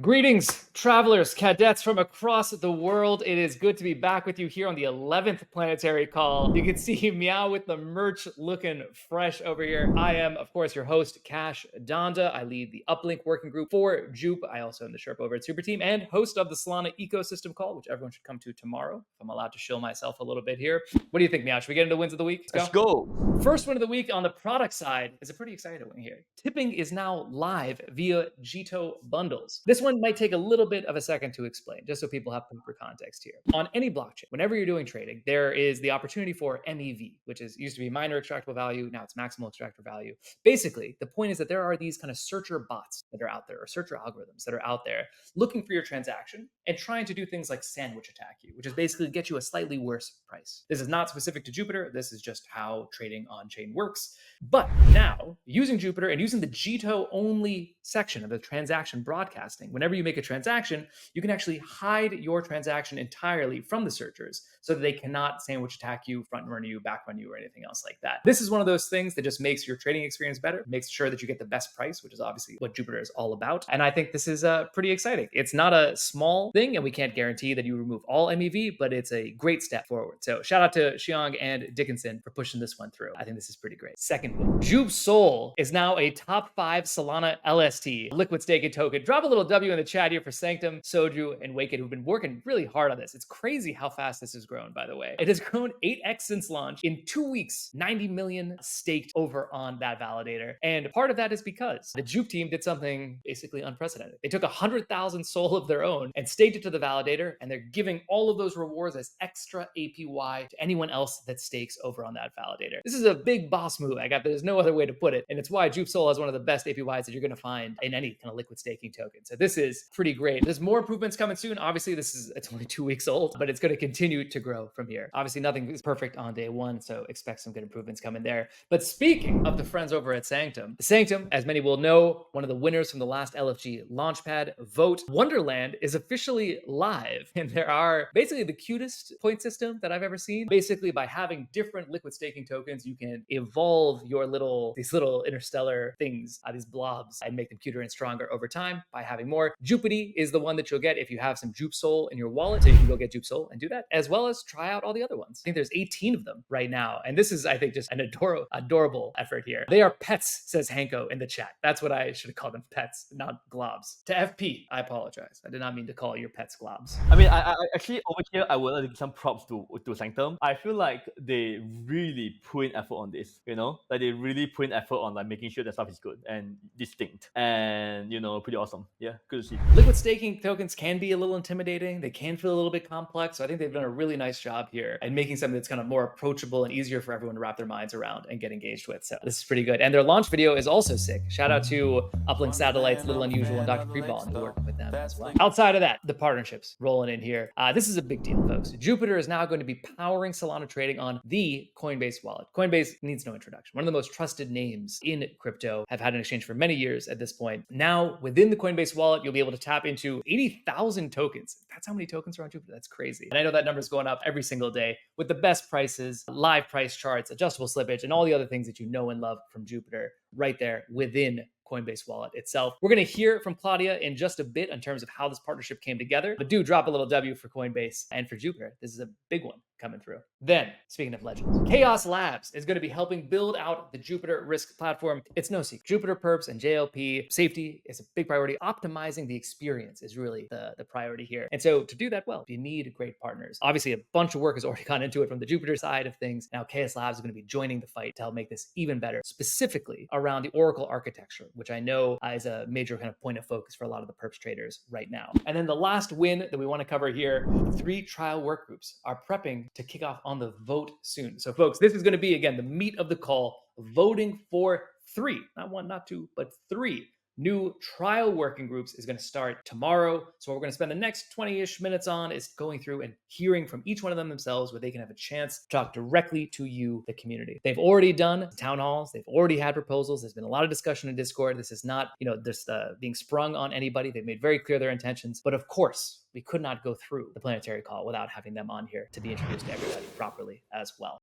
Greetings, travelers, cadets from across the world. It is good to be back with you here on the 11th planetary call. You can see Meow with the merch looking fresh over here. I am, of course, your host, Cash Donda. I lead the Uplink working group for Jupe. I also am the Sherpa over at Super Team and host of the Solana ecosystem call, which everyone should come to tomorrow. If I'm allowed to shill myself a little bit here. What do you think, Meow? Should we get into wins of the week? Let's go. First win of the week on the product side is a pretty exciting one here. Tipping is now live via Jito bundles. This one might take a little bit of a second to explain, just so people have proper context here. On any blockchain, whenever you're doing trading, there is the opportunity for MEV, which is used to be minor extractable value. Now it's maximal extractable value. Basically, the point is that there are these kind of searcher bots that are out there, or searcher algorithms that are out there looking for your transaction and trying to do things like sandwich attack you, which is basically get you a slightly worse price. This is not specific to Jupiter. This is just how trading on chain works. But now, using Jupiter and using the Jito only section of the transaction broadcasting, whenever you make a transaction, you can actually hide your transaction entirely from the searchers so that they cannot sandwich attack you, front run you, back run you, or anything else like that. This is one of those things that just makes your trading experience better, makes sure that you get the best price, which is obviously what Jupiter is all about. And I think this is pretty exciting. It's not a small thing, and we can't guarantee that you remove all MEV, but it's a great step forward. So shout out to Xiong and Dickinson for pushing this one through. I think this is pretty great. Second one, Jupe Soul is now a top 5 Solana LST liquid staking token. Drop a little W in the chat here for Sanctum, Soju, and Waked, who've been working really hard on this. It's crazy how fast this has grown, by the way. It has grown 8x since launch. In 2 weeks, 90 million staked over on that validator. And part of that is because the Jupe team did something basically unprecedented. They took 100,000 Soul of their own and staked it to the validator, and they're giving all of those rewards as extra APY to anyone else that stakes over on that validator. This is a big boss move. There's no other way to put it. And it's why Jupe Soul has one of the best APYs that you're going to find in any kind of liquid staking token. So this is pretty great. There's more improvements coming soon. Obviously, it's only 2 weeks old, but it's going to continue to grow from here. Obviously, nothing is perfect on day one, so expect some good improvements coming there. But speaking of the friends over at Sanctum, as many will know, one of the winners from the last LFG Launchpad vote, Wonderland is officially live. And there are basically the cutest point system that I've ever seen. Basically, by having different liquid staking tokens, you can evolve these little interstellar things, these blobs, and make them cuter and stronger over time by having more. Jupity is the one that you'll get if you have some Jupe Soul in your wallet. So you can go get Jupe Soul and do that, as well as try out all the other ones. I think there's 18 of them right now. And this is, I think, just an adorable effort here. They are pets, says Hanko in the chat. That's what I should have called them, pets, not globs. To FP, I apologize. I did not mean to call your pets globs. I mean, I actually over here, I would like to give some props to Sanctum. I feel like they really put in effort on this, like they really put in effort on like making sure that stuff is good and distinct and, pretty awesome. Yeah, good to see. Liquid staking tokens can be a little intimidating. They can feel a little bit complex. So I think they've done a really nice job here and making something that's kind of more approachable and easier for everyone to wrap their minds around and get engaged with. So this is pretty good. And their launch video is also sick. Shout out to Uplink Satellites, Little Unusual, and Dr. Freeball, and working with them as well. Outside of that, the partnerships rolling in here. This is a big deal, folks. Jupiter is now going to be powering Solana trading on the Coinbase wallet. Coinbase needs no introduction. One of the most trusted names in crypto, have had an exchange for many years at this point. Now, within the Coinbase wallet, you'll be able to tap into 80,000 tokens. That's how many tokens are on Jupiter. That's crazy. And I know that number is going up every single day with the best prices, live price charts, adjustable slippage, and all the other things that you know and love from Jupiter right there within Coinbase wallet itself. We're going to hear from Claudia in just a bit in terms of how this partnership came together, but do drop a little W for Coinbase and for Jupiter. This is a big one coming through. Then, speaking of legends, Chaos Labs is going to be helping build out the Jupiter Risk platform. It's no secret. Jupiter Perps and JLP safety is a big priority. Optimizing the experience is really the priority here. And so to do that well, you need great partners. Obviously, a bunch of work has already gone into it from the Jupiter side of things. Now, Chaos Labs is going to be joining the fight to help make this even better, specifically around the Oracle architecture, which I know is a major kind of point of focus for a lot of the perps traders right now. And then the last win that we want to cover here, 3 trial work groups are prepping to kick off on the vote soon. So folks, this is going to be, again, the meat of the call, voting for 3, not 1, not 2, but 3 new trial working groups is going to start tomorrow. So what we're going to spend the next 20-ish minutes on is going through and hearing from each one of them themselves where they can have a chance to talk directly to you, the community. They've already done town halls. They've already had proposals. There's been a lot of discussion in Discord. This is not, just being sprung on anybody. They've made very clear their intentions. But of course, we could not go through the planetary call without having them on here to be introduced to everybody properly as well.